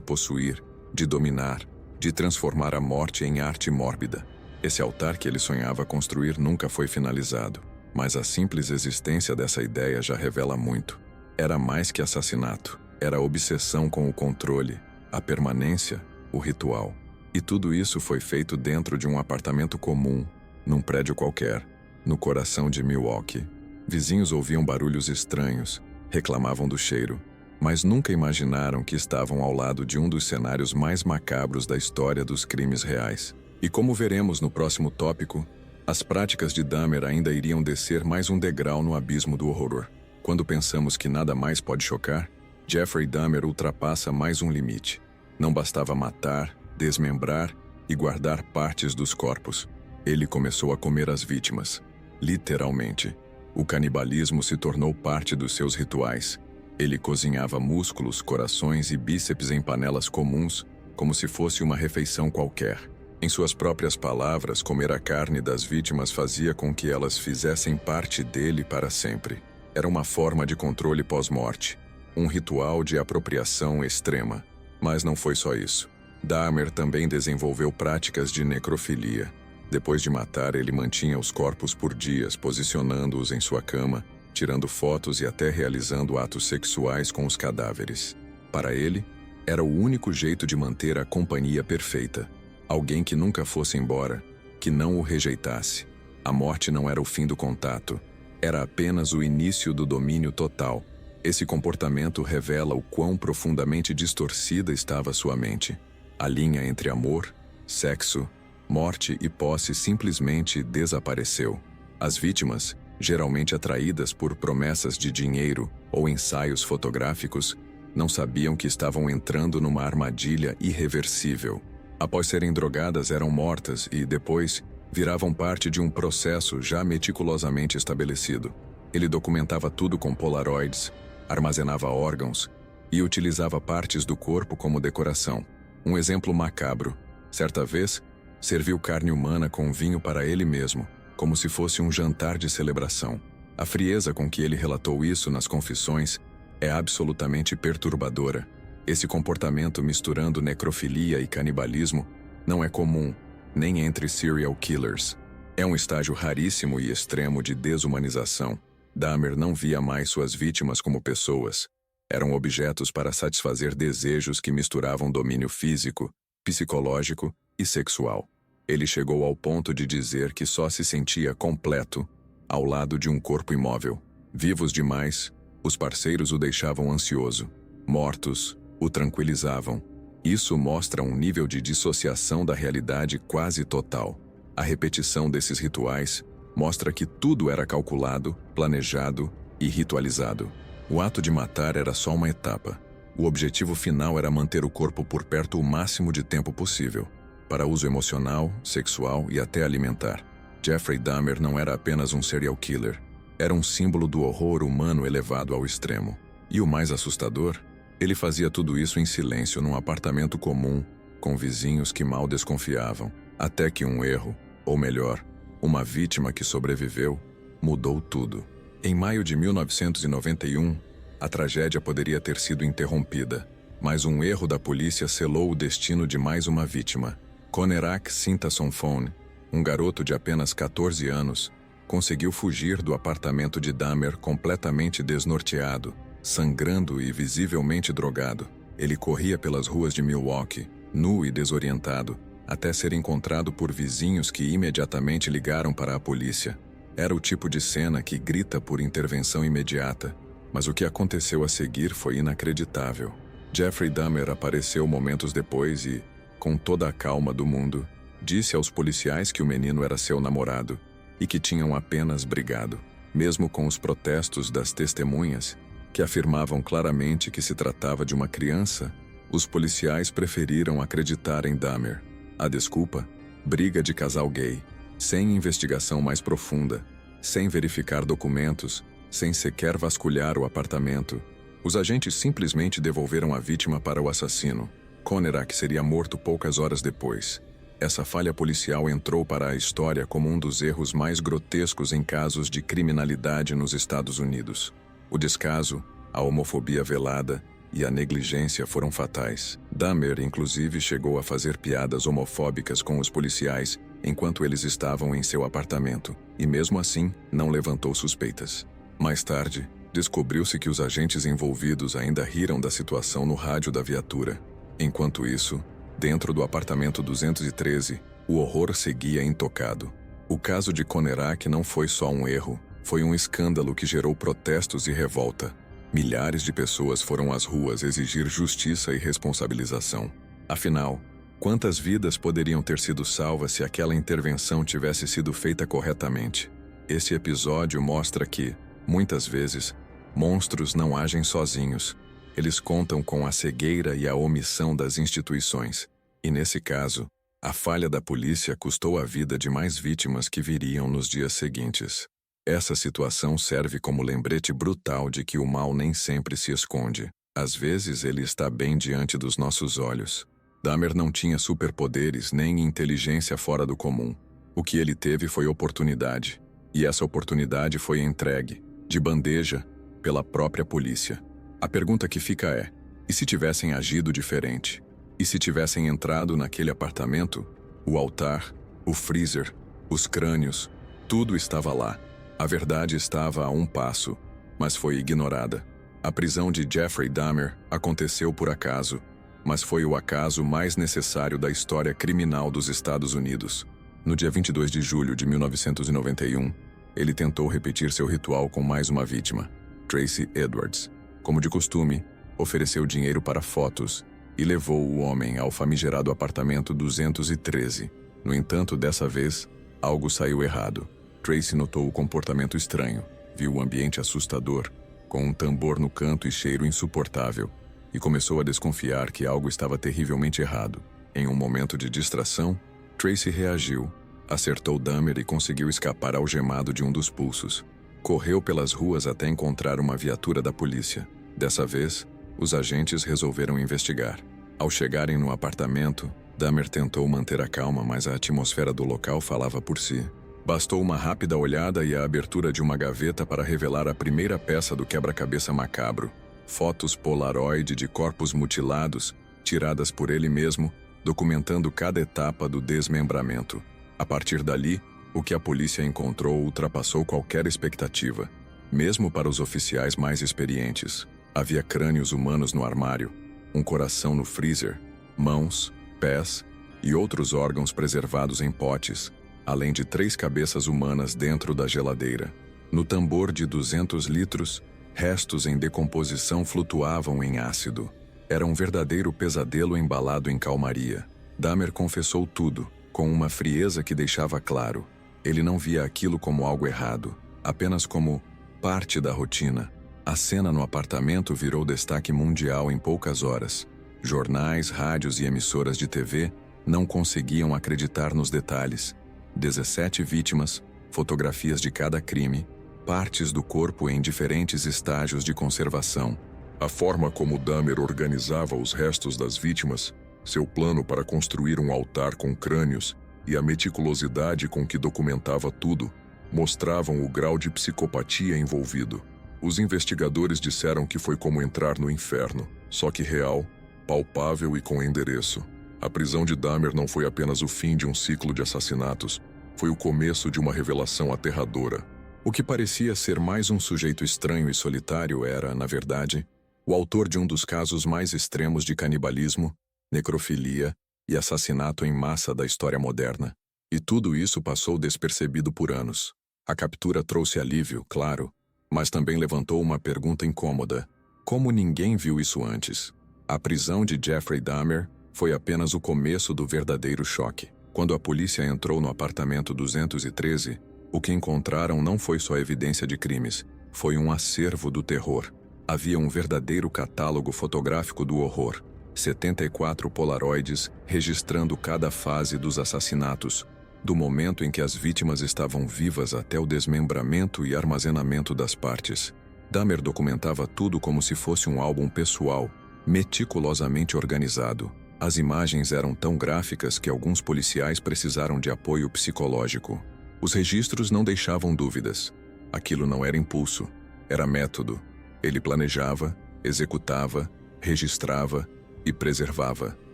possuir, de dominar, de transformar a morte em arte mórbida. Esse altar que ele sonhava construir nunca foi finalizado, mas a simples existência dessa ideia já revela muito. Era mais que assassinato, era obsessão com o controle, a permanência, o ritual. E tudo isso foi feito dentro de um apartamento comum, num prédio qualquer, no coração de Milwaukee. Vizinhos ouviam barulhos estranhos, reclamavam do cheiro, mas nunca imaginaram que estavam ao lado de um dos cenários mais macabros da história dos crimes reais. E como veremos no próximo tópico, as práticas de Dahmer ainda iriam descer mais um degrau no abismo do horror. Quando pensamos que nada mais pode chocar, Jeffrey Dahmer ultrapassa mais um limite. Não bastava matar, desmembrar e guardar partes dos corpos. Ele começou a comer as vítimas. Literalmente. O canibalismo se tornou parte dos seus rituais. Ele cozinhava músculos, corações e bíceps em panelas comuns, como se fosse uma refeição qualquer. Em suas próprias palavras, comer a carne das vítimas fazia com que elas fizessem parte dele para sempre. Era uma forma de controle pós-morte, um ritual de apropriação extrema. Mas não foi só isso. Dahmer também desenvolveu práticas de necrofilia. Depois de matar, ele mantinha os corpos por dias, posicionando-os em sua cama, tirando fotos e até realizando atos sexuais com os cadáveres. Para ele, era o único jeito de manter a companhia perfeita. Alguém que nunca fosse embora, que não o rejeitasse. A morte não era o fim do contato, era apenas o início do domínio total. Esse comportamento revela o quão profundamente distorcida estava sua mente. A linha entre amor, sexo, morte e posse simplesmente desapareceu. As vítimas, geralmente atraídas por promessas de dinheiro ou ensaios fotográficos, não sabiam que estavam entrando numa armadilha irreversível. Após serem drogadas, eram mortas e, depois, viravam parte de um processo já meticulosamente estabelecido. Ele documentava tudo com polaroids, armazenava órgãos e utilizava partes do corpo como decoração. Um exemplo macabro. Certa vez, serviu carne humana com vinho para ele mesmo, como se fosse um jantar de celebração. A frieza com que ele relatou isso nas confissões é absolutamente perturbadora. Esse comportamento misturando necrofilia e canibalismo não é comum, nem entre serial killers. É um estágio raríssimo e extremo de desumanização. Dahmer não via mais suas vítimas como pessoas. Eram objetos para satisfazer desejos que misturavam domínio físico, psicológico e sexual. Ele chegou ao ponto de dizer que só se sentia completo ao lado de um corpo imóvel. Vivos demais, os parceiros o deixavam ansioso. Mortos, o tranquilizavam. Isso mostra um nível de dissociação da realidade quase total. A repetição desses rituais mostra que tudo era calculado, planejado e ritualizado. O ato de matar era só uma etapa. O objetivo final era manter o corpo por perto o máximo de tempo possível, para uso emocional, sexual e até alimentar. Jeffrey Dahmer não era apenas um serial killer, era um símbolo do horror humano elevado ao extremo. E o mais assustador, ele fazia tudo isso em silêncio num apartamento comum, com vizinhos que mal desconfiavam, até que um erro, ou melhor, uma vítima que sobreviveu, mudou tudo. Em maio de 1991, a tragédia poderia ter sido interrompida, mas um erro da polícia selou o destino de mais uma vítima. Conerak Sintasonphone, um garoto de apenas 14 anos, conseguiu fugir do apartamento de Dahmer completamente desnorteado, sangrando e visivelmente drogado. Ele corria pelas ruas de Milwaukee, nu e desorientado, até ser encontrado por vizinhos que imediatamente ligaram para a polícia. Era o tipo de cena que grita por intervenção imediata, mas o que aconteceu a seguir foi inacreditável. Jeffrey Dahmer apareceu momentos depois e, com toda a calma do mundo, disse aos policiais que o menino era seu namorado e que tinham apenas brigado. Mesmo com os protestos das testemunhas, que afirmavam claramente que se tratava de uma criança, os policiais preferiram acreditar em Dahmer. A desculpa? Briga de casal gay, sem investigação mais profunda, sem verificar documentos, sem sequer vasculhar o apartamento. Os agentes simplesmente devolveram a vítima para o assassino. Conerak seria morto poucas horas depois. Essa falha policial entrou para a história como um dos erros mais grotescos em casos de criminalidade nos Estados Unidos. O descaso, a homofobia velada e a negligência foram fatais. Dahmer, inclusive, chegou a fazer piadas homofóbicas com os policiais enquanto eles estavam em seu apartamento, e mesmo assim, não levantou suspeitas. Mais tarde, descobriu-se que os agentes envolvidos ainda riram da situação no rádio da viatura. Enquanto isso, dentro do apartamento 213, o horror seguia intocado. O caso de Conerak não foi só um erro, foi um escândalo que gerou protestos e revolta. Milhares de pessoas foram às ruas exigir justiça e responsabilização. Afinal, quantas vidas poderiam ter sido salvas se aquela intervenção tivesse sido feita corretamente? Esse episódio mostra que, muitas vezes, monstros não agem sozinhos. Eles contam com a cegueira e a omissão das instituições. E nesse caso, a falha da polícia custou a vida de mais vítimas que viriam nos dias seguintes. Essa situação serve como lembrete brutal de que o mal nem sempre se esconde. Às vezes ele está bem diante dos nossos olhos. Dahmer não tinha superpoderes nem inteligência fora do comum. O que ele teve foi oportunidade. E essa oportunidade foi entregue, de bandeja, pela própria polícia. A pergunta que fica é: e se tivessem agido diferente? E se tivessem entrado naquele apartamento? O altar, o freezer, os crânios, tudo estava lá. A verdade estava a um passo, mas foi ignorada. A prisão de Jeffrey Dahmer aconteceu por acaso, mas foi o acaso mais necessário da história criminal dos Estados Unidos. No dia 22 de julho de 1991, ele tentou repetir seu ritual com mais uma vítima, Tracy Edwards. Como de costume, ofereceu dinheiro para fotos e levou o homem ao famigerado apartamento 213. No entanto, dessa vez, algo saiu errado. Tracy notou o comportamento estranho, viu o ambiente assustador, com um tambor no canto e cheiro insuportável, e começou a desconfiar que algo estava terrivelmente errado. Em um momento de distração, Tracy reagiu, acertou Dahmer e conseguiu escapar algemado de um dos pulsos. Correu pelas ruas até encontrar uma viatura da polícia. Dessa vez, os agentes resolveram investigar. Ao chegarem no apartamento, Dahmer tentou manter a calma, mas a atmosfera do local falava por si. Bastou uma rápida olhada e a abertura de uma gaveta para revelar a primeira peça do quebra-cabeça macabro. Fotos Polaroid de corpos mutilados, tiradas por ele mesmo, documentando cada etapa do desmembramento. A partir dali, o que a polícia encontrou ultrapassou qualquer expectativa, mesmo para os oficiais mais experientes. Havia crânios humanos no armário, um coração no freezer, mãos, pés e outros órgãos preservados em potes, além de 3 cabeças humanas dentro da geladeira. No tambor de 200 litros, restos em decomposição flutuavam em ácido. Era um verdadeiro pesadelo embalado em calmaria. Dahmer confessou tudo, com uma frieza que deixava claro. Ele não via aquilo como algo errado, apenas como parte da rotina. A cena no apartamento virou destaque mundial em poucas horas. Jornais, rádios e emissoras de TV não conseguiam acreditar nos detalhes. 17 vítimas, fotografias de cada crime, partes do corpo em diferentes estágios de conservação. A forma como Dahmer organizava os restos das vítimas, seu plano para construir um altar com crânios e a meticulosidade com que documentava tudo, mostravam o grau de psicopatia envolvido. Os investigadores disseram que foi como entrar no inferno, só que real, palpável e com endereço. A prisão de Dahmer não foi apenas o fim de um ciclo de assassinatos, foi o começo de uma revelação aterradora. O que parecia ser mais um sujeito estranho e solitário era, na verdade, o autor de um dos casos mais extremos de canibalismo, necrofilia e assassinato em massa da história moderna. E tudo isso passou despercebido por anos. A captura trouxe alívio, claro, mas também levantou uma pergunta incômoda. Como ninguém viu isso antes? A prisão de Jeffrey Dahmer foi apenas o começo do verdadeiro choque. Quando a polícia entrou no apartamento 213, o que encontraram não foi só evidência de crimes, foi um acervo do terror. Havia um verdadeiro catálogo fotográfico do horror. 74 polaroides registrando cada fase dos assassinatos, do momento em que as vítimas estavam vivas até o desmembramento e armazenamento das partes. Dahmer documentava tudo como se fosse um álbum pessoal, meticulosamente organizado. As imagens eram tão gráficas que alguns policiais precisaram de apoio psicológico. Os registros não deixavam dúvidas. Aquilo não era impulso, era método. Ele planejava, executava, registrava e preservava.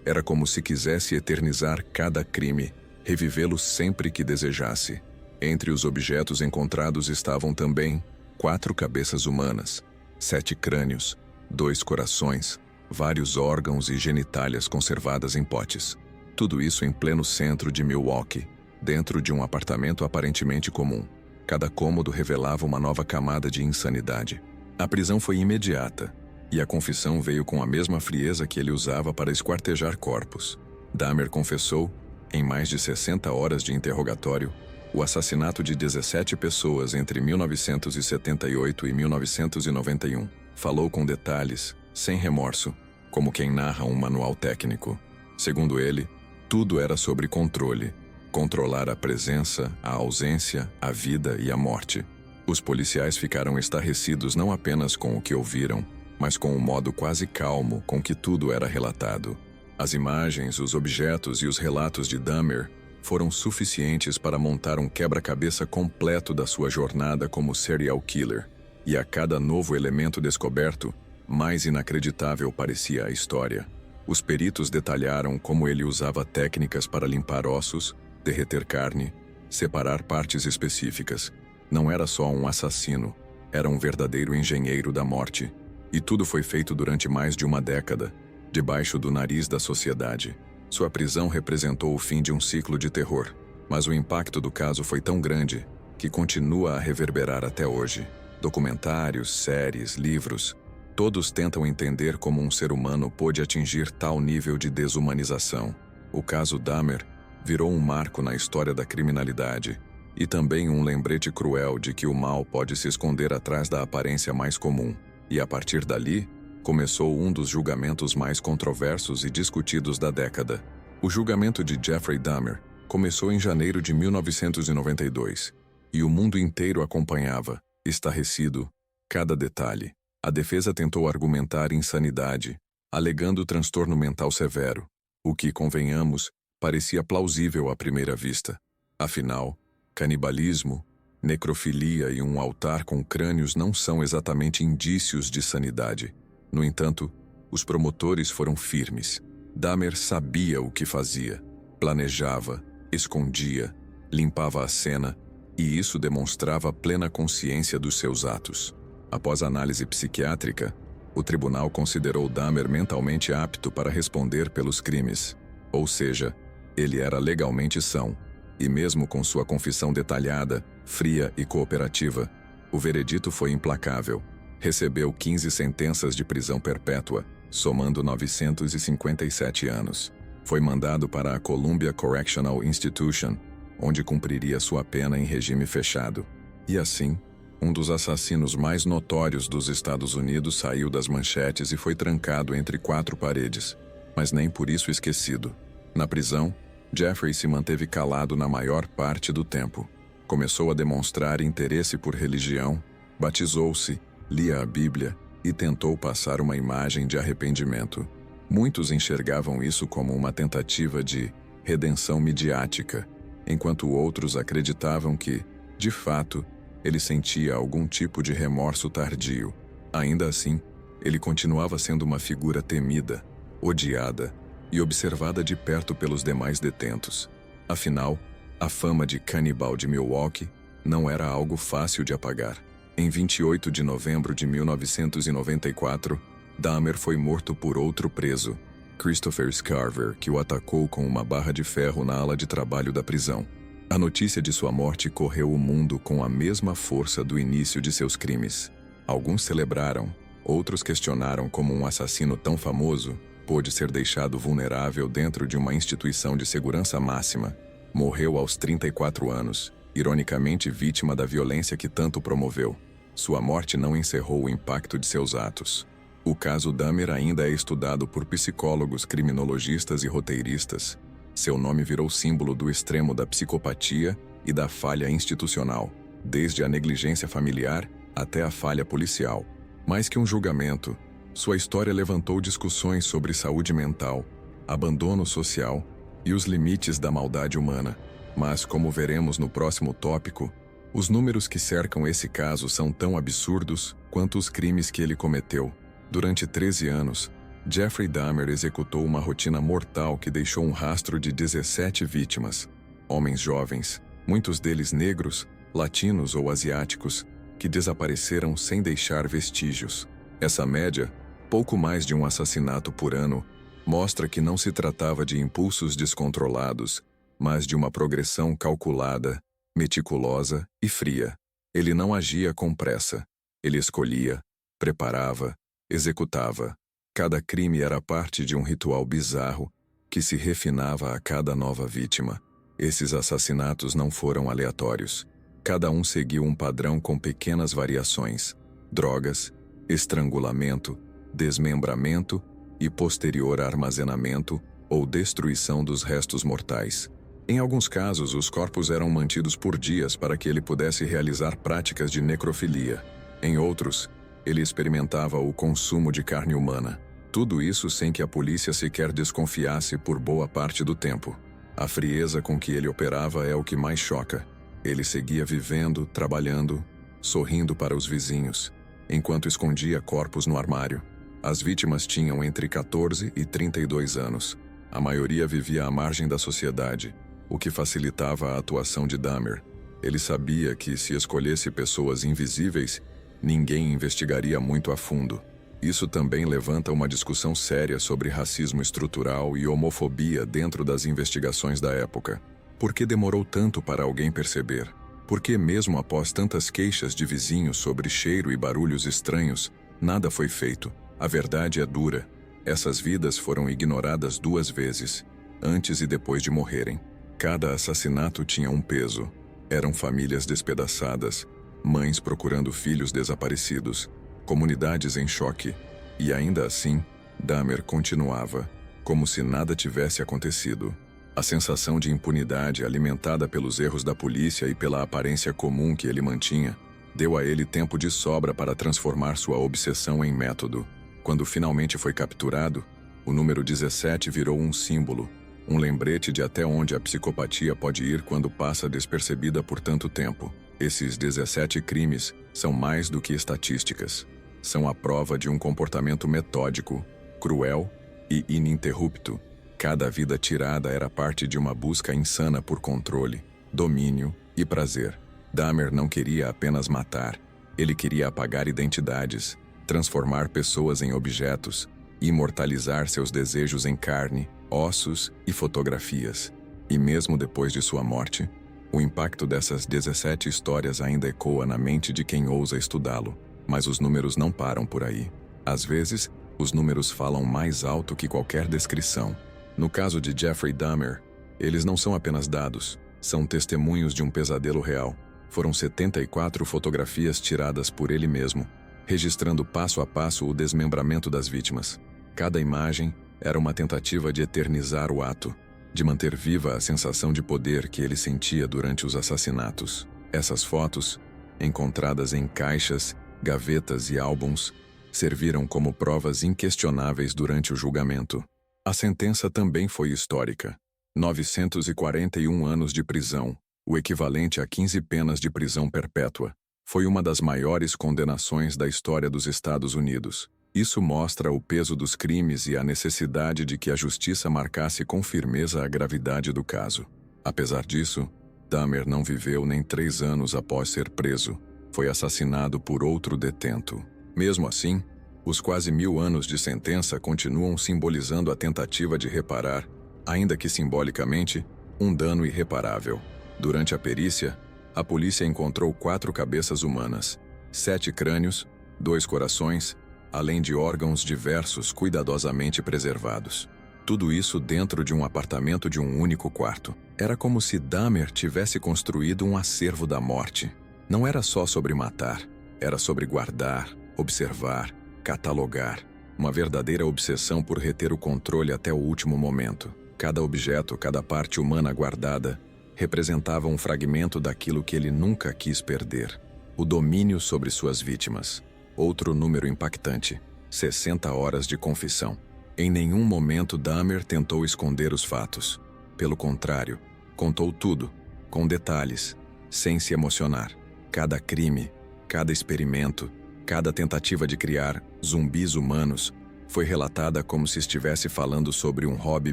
Era como se quisesse eternizar cada crime, revivê-lo sempre que desejasse. Entre os objetos encontrados estavam também 4 cabeças humanas, 7 crânios, 2 corações, vários órgãos e genitálias conservadas em potes. Tudo isso em pleno centro de Milwaukee, dentro de um apartamento aparentemente comum. Cada cômodo revelava uma nova camada de insanidade. A prisão foi imediata, e a confissão veio com a mesma frieza que ele usava para esquartejar corpos. Dahmer confessou, em mais de 60 horas de interrogatório, o assassinato de 17 pessoas entre 1978 e 1991. Falou com detalhes, sem remorso, como quem narra um manual técnico. Segundo ele, tudo era sobre controle. Controlar a presença, a ausência, a vida e a morte. Os policiais ficaram estarrecidos não apenas com o que ouviram, mas com o modo quase calmo com que tudo era relatado. As imagens, os objetos e os relatos de Dahmer foram suficientes para montar um quebra-cabeça completo da sua jornada como serial killer. E a cada novo elemento descoberto, mais inacreditável parecia a história. Os peritos detalharam como ele usava técnicas para limpar ossos, derreter carne, separar partes específicas. Não era só um assassino, era um verdadeiro engenheiro da morte. E tudo foi feito durante mais de uma década, debaixo do nariz da sociedade. Sua prisão representou o fim de um ciclo de terror, mas o impacto do caso foi tão grande que continua a reverberar até hoje. Documentários, séries, livros, todos tentam entender como um ser humano pôde atingir tal nível de desumanização. O caso Dahmer virou um marco na história da criminalidade e também um lembrete cruel de que o mal pode se esconder atrás da aparência mais comum. E a partir dali, começou um dos julgamentos mais controversos e discutidos da década. O julgamento de Jeffrey Dahmer começou em janeiro de 1992, e o mundo inteiro acompanhava, estarrecido, cada detalhe. A defesa tentou argumentar insanidade, alegando transtorno mental severo, o que, convenhamos, parecia plausível à primeira vista. Afinal, canibalismo, necrofilia e um altar com crânios não são exatamente indícios de sanidade. No entanto, os promotores foram firmes. Dahmer sabia o que fazia. Planejava, escondia, limpava a cena, e isso demonstrava plena consciência dos seus atos. Após análise psiquiátrica, o tribunal considerou Dahmer mentalmente apto para responder pelos crimes. Ou seja, ele era legalmente são. E mesmo com sua confissão detalhada, fria e cooperativa, o veredito foi implacável. Recebeu 15 sentenças de prisão perpétua, somando 957 anos. Foi mandado para a Columbia Correctional Institution, onde cumpriria sua pena em regime fechado. E assim, um dos assassinos mais notórios dos Estados Unidos saiu das manchetes e foi trancado entre 4 paredes, mas nem por isso esquecido. Na prisão, Jeffrey se manteve calado na maior parte do tempo. Começou a demonstrar interesse por religião, batizou-se, lia a Bíblia e tentou passar uma imagem de arrependimento. Muitos enxergavam isso como uma tentativa de redenção midiática, enquanto outros acreditavam que, de fato, ele sentia algum tipo de remorso tardio. Ainda assim, ele continuava sendo uma figura temida, odiada e observada de perto pelos demais detentos. Afinal, a fama de canibal de Milwaukee não era algo fácil de apagar. Em 28 de novembro de 1994, Dahmer foi morto por outro preso, Christopher Scarver, que o atacou com uma barra de ferro na ala de trabalho da prisão. A notícia de sua morte correu o mundo com a mesma força do início de seus crimes. Alguns celebraram, outros questionaram como um assassino tão famoso pôde ser deixado vulnerável dentro de uma instituição de segurança máxima. Morreu aos 34 anos, ironicamente vítima da violência que tanto promoveu. Sua morte não encerrou o impacto de seus atos. O caso Dahmer ainda é estudado por psicólogos, criminologistas e roteiristas. Seu nome virou símbolo do extremo da psicopatia e da falha institucional, desde a negligência familiar até a falha policial. Mais que um julgamento, sua história levantou discussões sobre saúde mental, abandono social e os limites da maldade humana. Mas, como veremos no próximo tópico, Os números que cercam esse caso são tão absurdos quanto os crimes que ele cometeu. Durante 13 anos, Jeffrey Dahmer executou uma rotina mortal que deixou um rastro de 17 vítimas. Homens jovens, muitos deles negros, latinos ou asiáticos, que desapareceram sem deixar vestígios. Essa média, pouco mais de um assassinato por ano, mostra que não se tratava de impulsos descontrolados, mas de uma progressão calculada, meticulosa e fria. Ele não agia com pressa. Ele escolhia, preparava, executava. Cada crime era parte de um ritual bizarro que se refinava a cada nova vítima. Esses assassinatos não foram aleatórios. Cada um seguiu um padrão com pequenas variações: drogas, estrangulamento, desmembramento e posterior armazenamento ou destruição dos restos mortais. Em alguns casos, os corpos eram mantidos por dias para que ele pudesse realizar práticas de necrofilia. Em outros, ele experimentava o consumo de carne humana. Tudo isso sem que a polícia sequer desconfiasse por boa parte do tempo. A frieza com que ele operava é o que mais choca. Ele seguia vivendo, trabalhando, sorrindo para os vizinhos, enquanto escondia corpos no armário. As vítimas tinham entre 14 e 32 anos. A maioria vivia à margem da sociedade, o que facilitava a atuação de Dahmer. Ele sabia que, se escolhesse pessoas invisíveis, ninguém investigaria muito a fundo. Isso também levanta uma discussão séria sobre racismo estrutural e homofobia dentro das investigações da época. Por que demorou tanto para alguém perceber? Por que, mesmo após tantas queixas de vizinhos sobre cheiro e barulhos estranhos, nada foi feito? A verdade é dura. Essas vidas foram ignoradas 2 vezes, antes e depois de morrerem. Cada assassinato tinha um peso. Eram famílias despedaçadas, mães procurando filhos desaparecidos, comunidades em choque. E ainda assim, Dahmer continuava, como se nada tivesse acontecido. A sensação de impunidade, alimentada pelos erros da polícia e pela aparência comum que ele mantinha, deu a ele tempo de sobra para transformar sua obsessão em método. Quando finalmente foi capturado, o número 17 virou um símbolo, um lembrete de até onde a psicopatia pode ir quando passa despercebida por tanto tempo. Esses 17 crimes são mais do que estatísticas. São a prova de um comportamento metódico, cruel e ininterrupto. Cada vida tirada era parte de uma busca insana por controle, domínio e prazer. Dahmer não queria apenas matar. Ele queria apagar identidades, transformar pessoas em objetos, imortalizar seus desejos em carne, ossos e fotografias. E mesmo depois de sua morte, o impacto dessas 17 histórias ainda ecoa na mente de quem ousa estudá-lo. Mas os números não param por aí. Às vezes, os números falam mais alto que qualquer descrição. No caso de Jeffrey Dahmer, eles não são apenas dados, são testemunhos de um pesadelo real. Foram 74 fotografias tiradas por ele mesmo, registrando passo a passo o desmembramento das vítimas. Cada imagem era uma tentativa de eternizar o ato, de manter viva a sensação de poder que ele sentia durante os assassinatos. Essas fotos, encontradas em caixas, gavetas e álbuns, serviram como provas inquestionáveis durante o julgamento. A sentença também foi histórica. 941 anos de prisão, o equivalente a 15 penas de prisão perpétua. Foi uma das maiores condenações da história dos Estados Unidos. Isso mostra o peso dos crimes e a necessidade de que a justiça marcasse com firmeza a gravidade do caso. Apesar disso, Dahmer não viveu nem 3 anos após ser preso. Foi assassinado por outro detento. Mesmo assim, os quase 1000 anos de sentença continuam simbolizando a tentativa de reparar, ainda que simbolicamente, um dano irreparável. Durante a perícia, a polícia encontrou 4 cabeças humanas, 7 crânios, 2 corações, além de órgãos diversos cuidadosamente preservados. Tudo isso dentro de um apartamento de um único quarto. Era como se Dahmer tivesse construído um acervo da morte. Não era só sobre matar, era sobre guardar, observar, catalogar. Uma verdadeira obsessão por reter o controle até o último momento. Cada objeto, cada parte humana guardada, representava um fragmento daquilo que ele nunca quis perder: o domínio sobre suas vítimas. Outro número impactante: 60 horas de confissão. Em nenhum momento Dahmer tentou esconder os fatos. Pelo contrário, contou tudo, com detalhes, sem se emocionar. Cada crime, cada experimento, cada tentativa de criar zumbis humanos foi relatada como se estivesse falando sobre um hobby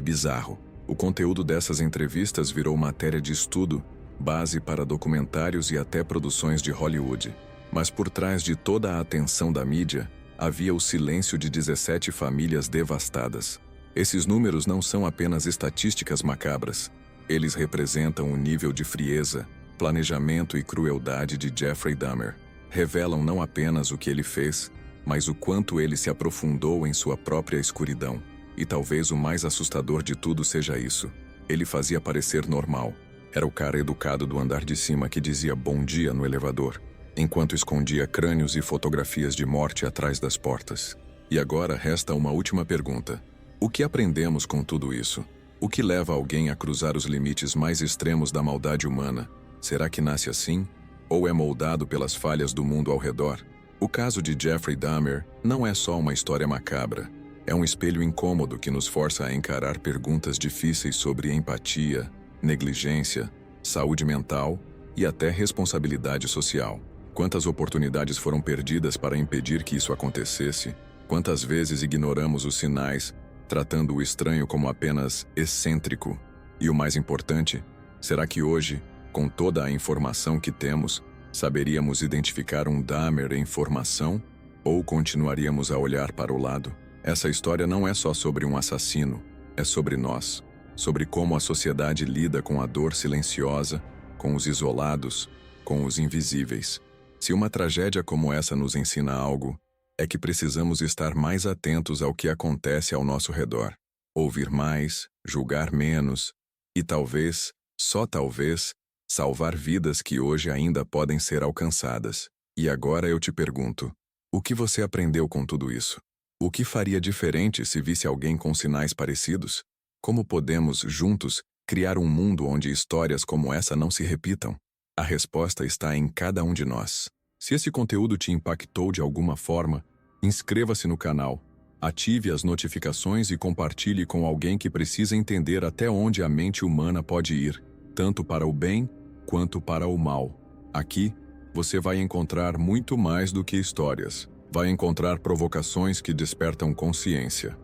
bizarro. O conteúdo dessas entrevistas virou matéria de estudo, base para documentários e até produções de Hollywood. Mas por trás de toda a atenção da mídia, havia o silêncio de 17 famílias devastadas. Esses números não são apenas estatísticas macabras. Eles representam o nível de frieza, planejamento e crueldade de Jeffrey Dahmer. Revelam não apenas o que ele fez, mas o quanto ele se aprofundou em sua própria escuridão. E talvez o mais assustador de tudo seja isso. Ele fazia parecer normal. Era o cara educado do andar de cima que dizia bom dia no elevador, enquanto escondia crânios e fotografias de morte atrás das portas. E agora resta uma última pergunta. O que aprendemos com tudo isso? O que leva alguém a cruzar os limites mais extremos da maldade humana? Será que nasce assim? Ou é moldado pelas falhas do mundo ao redor? O caso de Jeffrey Dahmer não é só uma história macabra. É um espelho incômodo que nos força a encarar perguntas difíceis sobre empatia, negligência, saúde mental e até responsabilidade social. Quantas oportunidades foram perdidas para impedir que isso acontecesse? Quantas vezes ignoramos os sinais, tratando o estranho como apenas excêntrico? E o mais importante, será que hoje, com toda a informação que temos, saberíamos identificar um Dahmer em formação? Ou continuaríamos a olhar para o lado? Essa história não é só sobre um assassino, é sobre nós, sobre como a sociedade lida com a dor silenciosa, com os isolados, com os invisíveis. Se uma tragédia como essa nos ensina algo, é que precisamos estar mais atentos ao que acontece ao nosso redor, ouvir mais, julgar menos e talvez, só talvez, salvar vidas que hoje ainda podem ser alcançadas. E agora eu te pergunto, o que você aprendeu com tudo isso? O que faria diferente se visse alguém com sinais parecidos? Como podemos, juntos, criar um mundo onde histórias como essa não se repitam? A resposta está em cada um de nós. Se esse conteúdo te impactou de alguma forma, inscreva-se no canal, ative as notificações e compartilhe com alguém que precisa entender até onde a mente humana pode ir, tanto para o bem quanto para o mal. Aqui, você vai encontrar muito mais do que histórias. Vai encontrar provocações que despertam consciência.